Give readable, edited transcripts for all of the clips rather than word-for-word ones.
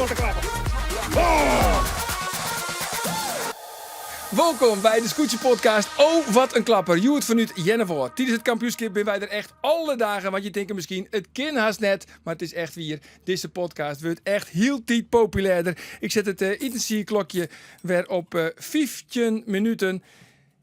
grote klapper. Welkom bij de Scootje Podcast. Oh, wat een klapper. Joert vanuit Jennevoort. Tijdens het kampioenschap ben wij er echt alle dagen. Want je denkt misschien, het kan haast net. Maar het is echt weer. Deze podcast wordt echt heel tijd populairder. Ik zet het klokje weer op 15 minuten.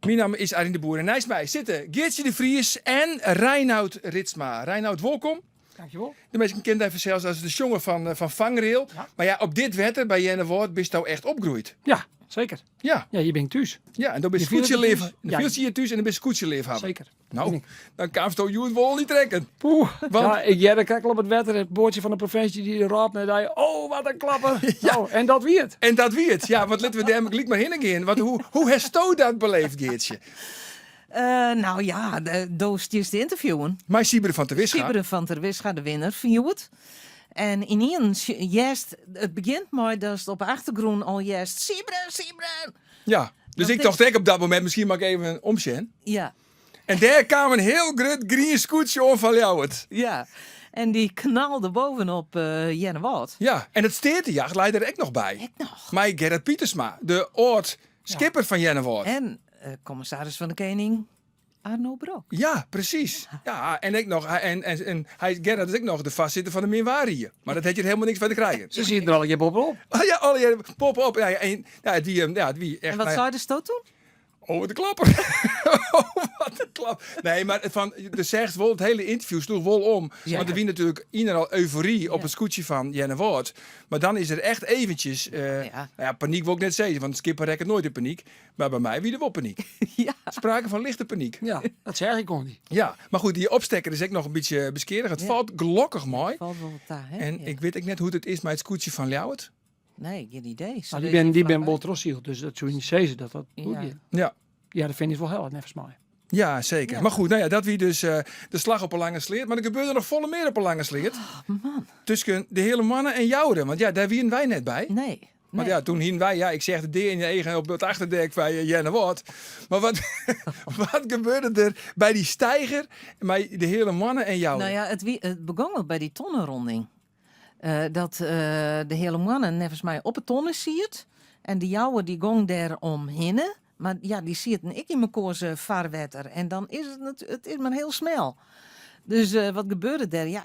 Mijn naam is Arjen de Boer. En naast mij zitten Geertje de Vries en Reinoud Ritsma. Reinoud, welkom. Dankjewel. De mensen kennen hij zelfs als de jongen van Vangrail. Ja. Maar ja, op dit wetter bij Jennevoort ben je nou echt opgegroeid. Ja, zeker. Ja. Ja, je bent thuis. Ja, en dan ben je scootjeleven. Dan viel je thuis en dan ben je scootjeleven hebben. Zeker. Nou, dan kan je het wel niet trekken. Poeh. Want... Ja, dan kijk ik op het wetter, het boordje van de provincie die raadt naar je. Oh, wat een klapper. Ja. Nou, en dat wie het. En dat wie het. Ja, want laten we daar gelijk maar heen gaan. Want hoe heeft jou dat beleefd, Geertje? Nou ja, doosjes te interviewen. Maar Sieberen van der Wisga. Sieberen van der Wisga, de winnaar van Joet. En ineens, het begint mooi dat het op de achtergrond al juist Sieberen. Ja, dus Dat ik dacht ik op dat moment, misschien mag ik even een omzien. Ja. En daar kwam een heel groot green scootje om van jou het. Ja. En die knalde bovenop Jennewoud. Ja, en het steertejacht leidt er ook nog bij. Ik nog. Maar Gerrit Pietersma, de oud-skipper van Jennewoud. En commissaris van de Koning, Arno Brok. Ja, precies. Ja, en ik nog. En Gerrit is ook nog de vastzitter van de Minwarie. Maar dat had je er helemaal niks van te krijgen. Ze zien er al je bob op. Oh ja, alle pop op. Ja, en wie echt. En wat zou je dus toen? Oh, wat een klapper. Oh, wat een klap. Nee, maar de zegt wel, het hele interview sloeg wel om. Ja. Want er wie natuurlijk al euforie op het scootje van Jennewoord. Maar dan is er echt eventjes, paniek wil ik net zeggen. Want skipper rekken nooit in paniek. Maar bij mij wie er wel paniek. Ja. Sprake van lichte paniek. Ja, dat zeg ik gewoon niet. Ja, maar goed, die opstekker is ook nog een beetje beskerig. Het valt gelukkig mooi. Valt wel wat daar, hè? En Ja. ik weet ook net hoe het is met het scootje van Ljouwert. Nee, geen idee. Nou, die ben Boltrossiel, dus dat zou je niet zeggen dat goed Ja. is. Ja. Ja, dat vind ik wel heel erg nevens mij. Ja, zeker. Ja. Maar goed, nou ja, dat wie dus de slag op een lange sleert. Maar er gebeurde nog volle meer op een lange sleert. Man. Tussen de hele mannen en Jouden. Want ja, daar wien wij net bij. Nee. Want ja, toen hien wij, ik zeg de D in je eigen op het achterdek van Jennewoord. Maar wat gebeurde er bij die steiger, bij de hele mannen en Jouden? Nou ja, het begon al bij die tonnenronding. Dat de hele mannen nevens mij op het tonnen ziet. En die jouwe die gong daar omheen. Maar ja, die ziet ik in mijn koorse vaarwetter. En dan is het is maar heel snel. Dus wat gebeurde daar? Ja,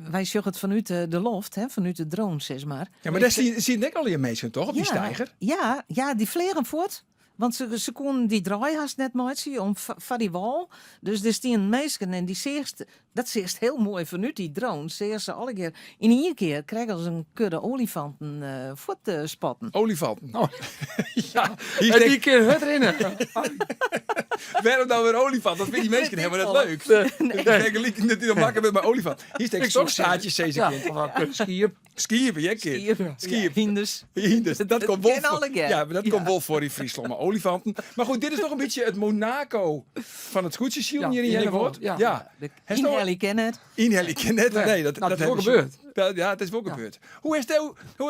wij zag het vanuit de loft, hè, vanuit de drone, zeg maar. Ja, maar daar zie ik al je mensen toch, op die steiger? Ja, die vliegen voort. Want ze konden die draaihast net maken om van die wal. Dus er staan meisjes en die zeerst, dat zeerst heel mooi vanuit die drone. Zeerst ze alle keer, in één keer krijgen ze een kudde olifanten voet te spotten. Olifanten. Oh. Ja, En die keer het erin. waarom dan weer olifant? Dat vinden die mensen helemaal net leuk. Ik denk dat die dan makken met mijn olifant. Hier steekt stokstaartjes, deze Ja, kind. of wel kunnen skiën. Skiën, jij kind. Skiën. Hinders. Dus dat Het komt wel kennen alle voor. keer. Ja, maar dat komt wel voor in Friesland. Maar olifanten. Maar goed, dit is nog een beetje het Monaco van het scootjesziel hier in Jennevoort. Ja. De Hij is nog- Inhelly kennen het. Inhelly ken het. Nee, dat Nou, dat is hebben wel ze- gebeurd. Ja, het is wel gebeurd. Hoe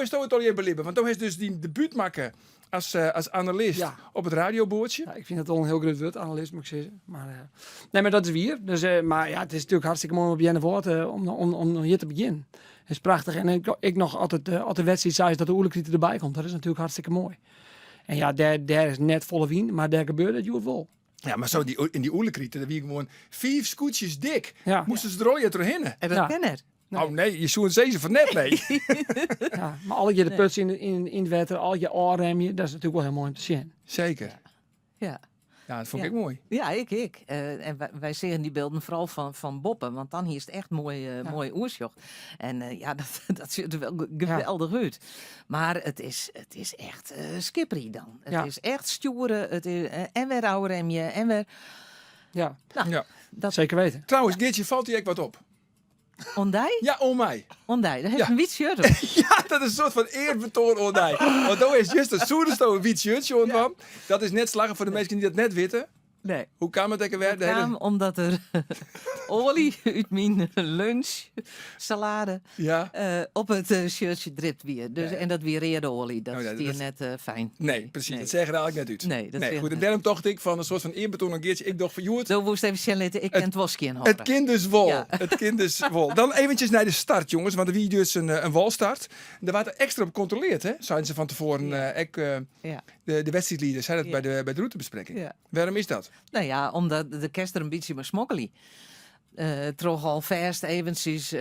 is het al je beleven? Want toen is dus die debuut maken als analist Ja. op het radioboordje. Ja, ik vind het al een heel groot woord, analist moet ik zeggen. Maar, nee, maar dat is weer. Dus, maar ja, het is natuurlijk hartstikke mooi om op Jennevoort om hier te beginnen. Het is prachtig. En ik nog altijd de wedstrijd zei dat de oerlijkrieten erbij komt. Dat is natuurlijk hartstikke mooi. En ja, daar is net volle wien, maar daar gebeurt het juist wel. Ja, maar zo in die oerlijkrieten, daar wie gewoon 5 scootjes dik. Ja. Moesten ze er al je doorheen. En dat Ja. ken het. Oh nee, je zoen ze van net nee. Ja, maar al je de puts in het water, al je oorremje, dat is natuurlijk wel heel mooi om te zien. Zeker. Ja. Ja, dat vond Ja. ik mooi. Ja, ik. En wij zien die beelden vooral van Boppen, want dan hier is het echt mooi oersjocht. En dat ziet er wel geweldig uit. Maar het is echt skippery dan. Het Ja. is echt stoeren, het is en weer oude remje en weer... Ja, Nou, Ja. dat Nou, zeker weten. Trouwens, Geertje, valt hier ook wat op? ondij? Ja, om mij. Ondij, dat heeft Ja. een wit shirt op. Ja, dat is een soort van eerbetoon ondij. Want daar is juist een soerenstoon wit shirtje van. Dat is net slagen voor de mensen die dat net weten. Nee. Hoe kwam het weer? Dat kwam omdat er olie uit mijn lunchsalade Ja. op het shirtje dript weer. Dus, Ja. En dat weer reerde olie. Dat Oh, ja, is hier dat- net fijn. Nee, precies. Nee. Dat zeggen er eigenlijk net uit. Nee, dat nee zegt goed. En net. daarom dacht ik van een soort van eerbetoon een keertje. Ik dacht van, Joert, Zo woest even Charlotte, ik ken het woskje in het kind is wol. Ja. Het kind is wol. Dan eventjes naar de start, jongens. Want er was dus een walstart. Daar werd er extra op gecontroleerd, hè? Zeiden ze van tevoren. Ja. De wedstrijdleiders zeiden dat Ja. bij de routebespreking. Ja. Waarom is dat? Nou ja, omdat de kerst er een beetje maar smokkelie. Toch al vast eventjes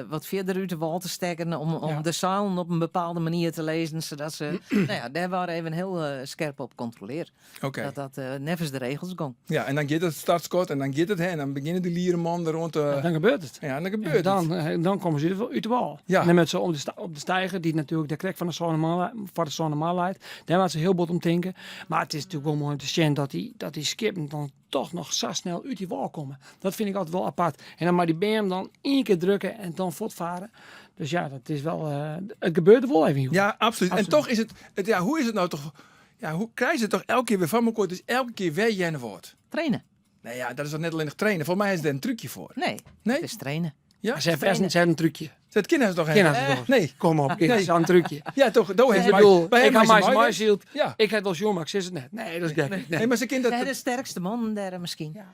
wat verder uit de wal te stekken om Ja. de zalen op een bepaalde manier te lezen, zodat ze, nou ja, daar waren even heel scherp op controleerd. Oké. Dat nevens de regels ging. Ja, en dan gaat het startskot en dan gaat het, hè? En dan beginnen de lierenmannen rond. Dan gebeurt het. Ja, en dan En gebeurt het. dan komen ze uit de wal. Ja. En dan met ze op de stijger, die natuurlijk de krek van de Sonneman leidt. Daar waren ze heel bot om denken. Maar het is natuurlijk wel mooi om te zien dat die skippen dan toch nog zo snel uit die wal komen. Dat vind ik altijd wel apart. En dan maar die BM dan één keer drukken en dan voortvaren. Dus ja, dat is wel... het gebeurt er wel even. Joh. Ja, absoluut. En Absoluut. toch is het, ja, hoe is het nou toch? Ja, hoe krijgen ze het toch elke keer weer van elkaar? Dus elke keer weer jennen wordt. Trainen? Nou ja, dat is toch net alleen nog trainen. Volgens mij is er een trucje voor. Nee, Nee? het is trainen. Ja? Ze hebben een trucje. Het kinderen toch Kinderen helemaal? toch? Nee. Kom op, dat is een trucje. Ja, toch. Dat heeft Ik bedoel, ik had mij mijn shield. Ja. Ik had wel John, maar ik zeg het net. Nee, dat is gek. Nee, maar ze kind dat. Nee, de sterkste man daar misschien. Ja.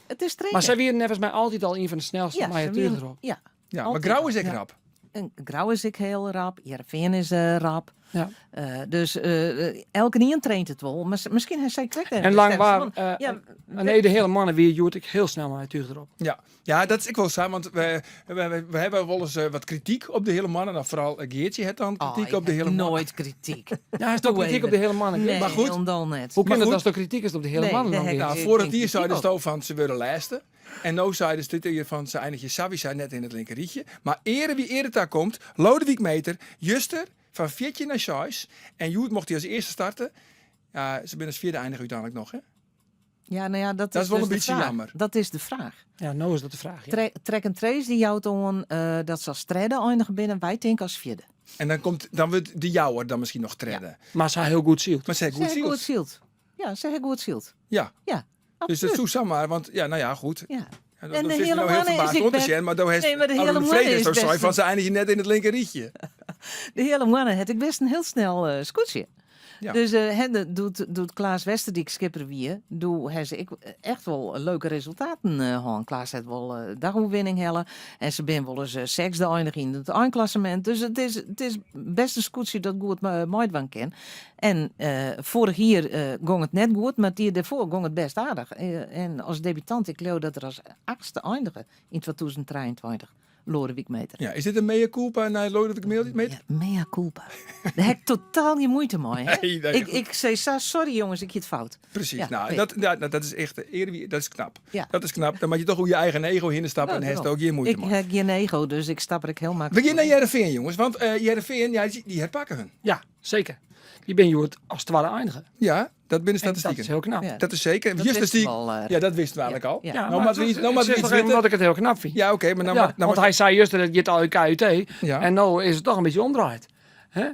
Het is trainen. Maar zij weer volgens mij altijd al een van de snelste. Maar je ze tuur willen- erop. ja. Ja, maar altijd. grauw is ik Ja. rap. En Grauw is ik heel rap. Jereveen is rap. Ja. Dus elke niet traint het wel. Maar misschien heeft zij krek En lang waar. Ja, Nee, de hele mannen weer joert ik heel snel maar tuur erop. Ja. Ja, dat is ik wel samen. Want we hebben wel eens wat kritiek op de hele mannen. Nou, vooral Geertje heeft dan kritiek op de hele mannen. Nooit kritiek. Ja, hij is toch Doe kritiek even. op de hele mannen. Nee, Maar goed. helemaal net. Hoe Maar kan het goed. als er kritiek is op de hele Nee, mannen? daar dan heb weer? ik- Nou, Ik voor denk het hier zeiden ook. ze toch van ze willen lijsten. En nu zeiden ze dit hier van ze eindig je Savi zei net in het linkerrietje. Maar ere wie eerder daar komt, Lodewijk Meter, Juster van Vietje naar Schijs. En Joet mocht hij als eerste starten. Ja, ze zijn als vierde eindigen uiteindelijk nog, hè? Ja, nou ja, dat is is wel dus een de beetje vraag. jammer. Dat is de vraag. Ja, nou is dat de vraag. Ja. Trek en trace die jouwt on dat ze als derde eindigen binnen. Wij denken als vierde. En dan wordt de jouwer dan misschien nog treden. Maar ze heel goed zielt. Maar zeg goed Zeg ziel. goed zield. Ja, zeg goed zield. Ja, Ja, dus dat absoluut. is zo maar. Want ja, nou ja, goed. Ja. Ja, En de is hele nou heel mannen is verbaasd ik om te best- zien, maar daar heeft Nee, maar de hele Armin mannen Vrede is zo best saai een- van ze eindigen net in het linkerrietje. De hele mannen had ik best een heel snel scootje. Ja. Dus doet Klaas Westerdijk skipper weer. Hij ze echt wel leuke resultaten gehad. Klaas heeft wel dagoewinning hellen. En ze ben wel eens zesde eindig in het eindklassement. Dus het is best een scootje dat goed mooi van ken. En vorig jaar ging het net goed, maar het jaar daarvoor ging het best aardig. En als debutant, ik geloof dat er als achtste eindigen in 2023. Lodewijk Meter. Ja, is dit een mea culpa naar Lodewijk Meter? Ja, mea culpa. Daar heb ik totaal je moeite mee. Hè? Nee, nee, ik zei, sorry jongens, ik heb het fout. Precies. Ja, Nou, nee. dat is echt dat is knap. Ja. Dat is knap. Dan moet je toch hoe je eigen ego hinstappen en heeft ook je moeite Ik maken. heb geen ego, dus ik stap er heel We makkelijk. beginnen naar Jereveen, jongens. Want Jereveen, ja, die herpakken hun. Ja, zeker. Die ben je als het ware eindigen. Ja, dat binnen En dat is statistieken. heel knap. Ja. Dat is zeker. Dat Just wist die, wel, ja, dat wisten we eigenlijk al. Ja. Ja, Nou, maar we iets ik zeg toch even dat ik het heel knap vind. Ja, oké, maar dan Ja, maar- want hij zei juist dat het al in KUT. Ja. En nu is het toch een beetje omdraaid. Hè?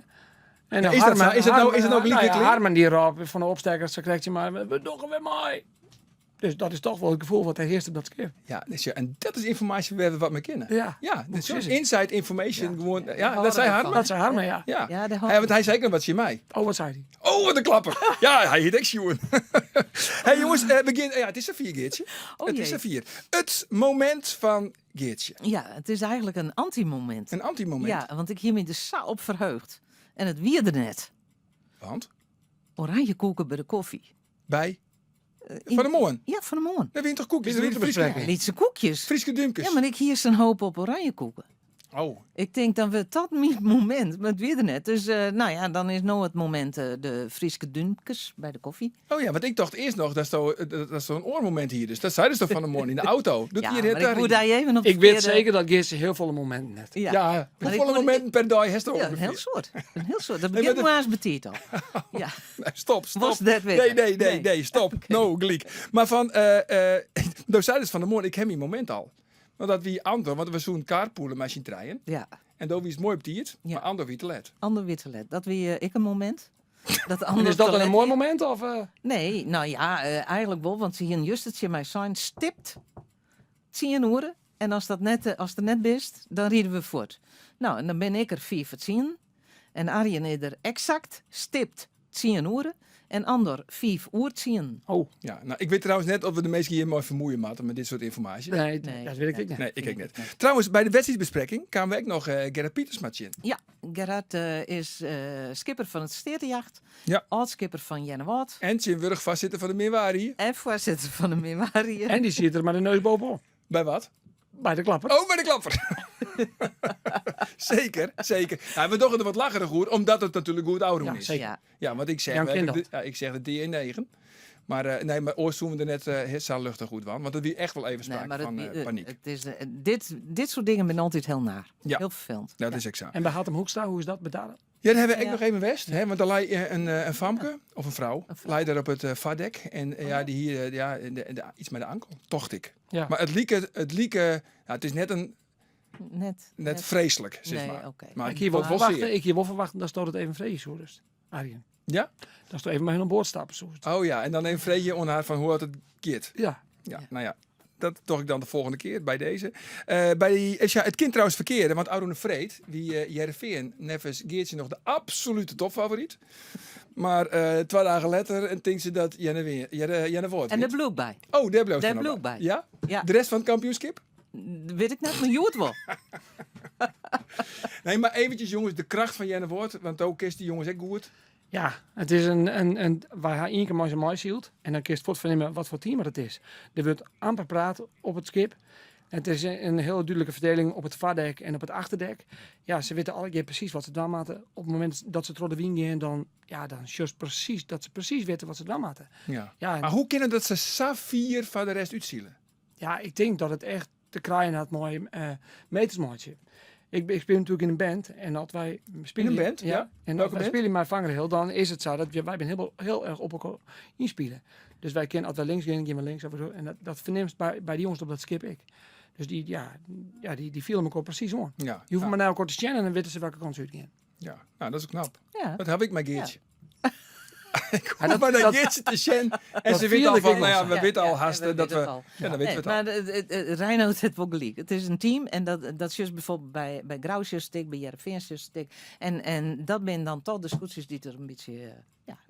En Ja, is dat zo? Is het nou nou lieke klink? Harman die erop van de opsteker, zo krijgt je maar, we doen weer mooi. Dus dat is toch wel het gevoel wat hij heerst op dat skip. Ja, dus en dat is informatie waar we wat mee kennen. Ja. Ja, dus zo'n precies het. inside information. Gewoon, ja, houden dat zei we Harman. Dat zei Harman, ja. Ja, Ja, de want hij zei ook nog wat je mij. Oh, wat zei hij? Oh, wat een klapper. Ja, hij heet echt Sjoen. Hey jongens, begin. Ja, het is een 4 Geertje. Oh, Het jee. is een 4. Het moment van Geertje. Ja, het is eigenlijk een antimoment. Een anti-moment. Ja, want ik hier me dus zo op verheugd. En het wierde net. Want Oranje koeken bij de koffie. bij In- Van de Moon. Ja, van de morgen. Dan wint toch koekjes? Is er Dan niet wint te Frieske, bespreken? Lietse koekjes. Frieske Dumkes. Ja, maar ik hier een hoop op oranje koeken. Oh, Ik denk dan we dat mijn moment, maar het weer net. Dus nou ja, dan is nou het moment de Frieske Dunkes bij de koffie. oh ja, want ik dacht eerst nog, dat is zo'n oormoment hier. Dus dat zeiden ze toch Van de Moon in de auto. Doet Ja, hier maar het ik daar moet daar even op Ik weet verkeerde- zeker dat Geertje heel veel momenten net. Ja, Ja, Maar ik hoeveel moet- momenten per dag heeft er Ja, een ongeveer? heel soort. Een heel soort. Dat Nee, begint maar maar eens betiert al. Ja. Nee, stop. Was dat weer? Nee, stop. No, gelijk. Maar van, nou zeiden ze Van de Moon, ik heb mijn moment al. Want dat wie Andor, want we zo'n carpoolen met zijn trein. Ja, En daar wie is mooi op die het, Ja. maar Andor wie te let. ander wittelet. Dat weer ik een moment. Dat En andere is dat dan een toilet- mooi moment? Of, Nee, nou ja, eigenlijk wel. Want ze hier juist het je mij zijn stipt 10 uur. En als er net best, dan rieden we voort. Nou, en dan ben ik er 4 voor 10. En Arjen is er exact stipt 10 uur. En ander 5 uur 10. Oh, Ja, nou, ik weet trouwens net of we de mensen hier mooi vermoeien, Maarten, met dit soort informatie. nee, Nee. dat weet ik niet. Nee, ik net. Trouwens, bij de wedstrijdbespreking kwamen we ook nog Gerard Pietersma in. Ja, Gerard is skipper van het Sterenjacht. Ja. Oud-skipper van Jennewaard. En Jim Wurg vastzitten van de Meerwaarde hier. En voorzitter van de Meerwaarde. En die zit er met de neus bovenop. Bij wat? Bij de klapper. Oh, bij de klapper. Zeker, zeker. Ja, we doen er wat lacherig hoor, omdat het natuurlijk goed ouder Ja, is. zeker. Ja. Ja, want ik zeg, Jan kent dat. ik zeg de D9. Maar nee, maar ooit doen we er net heel luchtig goed van. Want dat wie echt wel even Nee, sprake maar van paniek. het is, dit soort dingen ben altijd heel naar. Ja. Heel vervelend. Dat Ja. is exact. En bij Hattem Hoekstra, hoe is dat betalen? Ja, dan hebben we ook Ja. nog even West. Hè, want dan lijkt een famke, of een vrouw, Een vrouw. lijkt daar op het vaardek. En ja, die hier, iets met de ankel, tocht ik. Ja. Maar het lieke, ja, het is net vreselijk, zeg Nee, maar. oké. Maar Ik hier wel het was verwachten, zeer. ik hier wel verwachten, dan staat het even vrees hoor. Dus, Arjen. Ja? Dan staat even maar aan boord stappen. Zo. Oh ja, en dan een vreetje on haar van hoe het keert. Ja. Ja, nou ja. Dat toch ik dan de volgende keer bij deze. Bij die, ja, het kind trouwens verkeerde, want Arone Vreed, die Jereveen, Neves Geertje nog de absolute topfavoriet. Maar 2 dagen later en denkt ze dat Jenne wordt. En de bloed bij. Oh, daar bleef daar er nog bleef bij. Ja? Ja, De rest van het kampioenschap? weet ik net, maar je het wel. Nee, maar eventjes jongens, de kracht van Jenne Woord, want ook is die jongens echt goed. Ja, het is een waar hij één keer maar zijn mais hield. En dan kun je het vernemen wat voor team het is. Er wordt amper praten op het schip. Het is een hele duidelijke verdeling op het vaardek en op het achterdek. Ja, ze weten alle keer precies wat ze dan maken. Op het moment dat ze door de wien gaan, dan just precies dat ze precies weten wat ze dan maken. Ja. Ja, en- Maar hoe kunnen dat ze Safier van de rest uitzielen? Ja, ik denk dat het echt te kraaien had mooi metersmaatje. Ik speel natuurlijk in een band en als wij spelen In een band? Ja. En Welke als wij band? spelen maar vangerheel, dan is het zo dat wij heel erg op elkaar inspelen. Dus wij kennen als wij links gaan, gaan we links. En dat verneemt bij die jongens op dat skip ik. Dus die vielen elkaar precies om. Ja. Je hoeft maar naar elkaar te scannen en dan weten ze welke kant ze uit gaan. Ja, nou dat is knap. Ja. Dat heb ik mijn Geertje. Ja, Hoef maar naar Geertje te shen. En dat ze weten al vierde van, ik nou ja, ook we Ja, weten al ja, haast we dat weten we... het al. Ja, dan weten we Nee, het al. maar Reinoud heeft wel gelijk. Het is een team en dat is juist bijvoorbeeld bij Grausjes stik, bij Jereveen's stik. En dat zijn dan toch discussies die er een beetje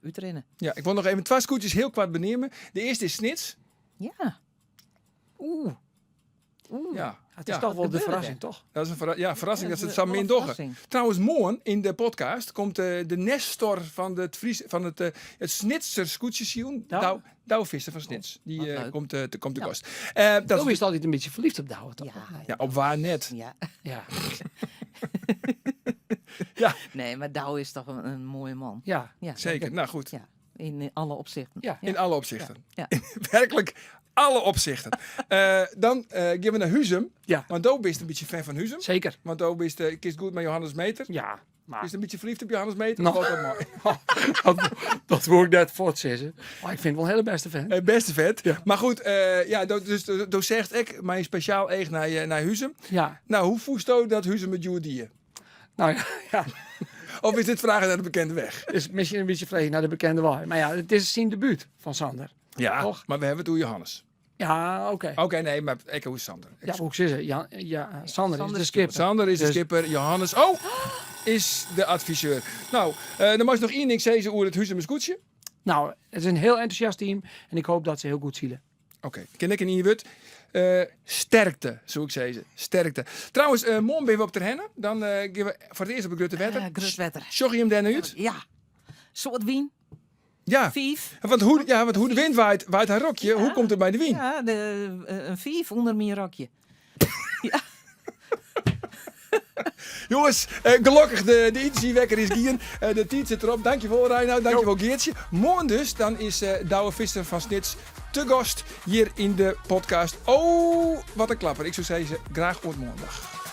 uitrennen. Ja, ik wil nog even 2 scootjes heel kwart benemen. De eerste is Snits. Ja. Oeh. Ja, Het is ja. toch wel de gebeurde verrassing, toch? Dat is een verrassing dat ze het is samen wel in een doggen. verrassing. Trouwens, morgen in de podcast komt de Nestor van het Snitser scootjesjoen. Douw? Douw Visser van Snits. Die Wat leuk. komt te Ja. kost. Dat Dat is is, altijd een beetje verliefd op Douwe, toch? ja, op waar net. Ja. Ja. Ja, Nee, maar Douw is toch een mooie man. Ja. Ja, zeker. Nou goed. Ja, in alle opzichten. Ja. In alle opzichten. Ja. In werkelijk alle opzichten. Dan gaan we naar Huzum. Ja. Want ook bist een beetje fan van Huzum. Zeker. Want ook bist kist goed met Johannes Meter. Ja. Maar Is een beetje verliefd op Johannes Meter? Nou. Valt dat mooi. dat wil ik net voortzetten. Maar ik vind het wel een hele beste fan. Beste vet. Ja. Maar goed, dus zegt ik mijn speciaal eeg naar Huzum. Ja. Nou, hoe voest u dat Huzum met Juwadier? Nou ja, ja. Of is dit vragen naar de bekende weg? Is misschien een beetje vreemd naar de bekende waai. Maar ja, het is zijn debuut van Sander. Ja, Toch? maar we hebben het over Johannes. Ja, oké. Oké, nee, maar ik hoe is Sander? Ja, hoe ik zeggen. Sander is de skipper. Sander is de Dus- skipper, Johannes is de adviseur. Nou, dan mag je nog één ding zeggen over het Huzum scootje. Nou, het is een heel enthousiast team. En ik hoop dat ze heel goed zielen. Oké, ken ik in Iwut. Sterkte, zou ik zeggen. Sterkte. Trouwens, morgen ben we op de rennen. Dan gaan we voor het eerst op de Grutte Wetter. Grutwetter. Sjog je hem daar uit? Ja. Soort wien. Ja. 5. Want hoe de wind waait haar rokje, hoe komt het bij de wind? Ja, een 5 onder mijn rokje. Jongens, gelukkig de intensiewekker is gien. De tijd zit erop. Dankjewel Reinoud, dankjewel Geertje. Morgen dus, dan is Douwe Visser van Snits te gast hier in de podcast. Oh, wat een klapper. Ik zou zeggen, graag op maandag.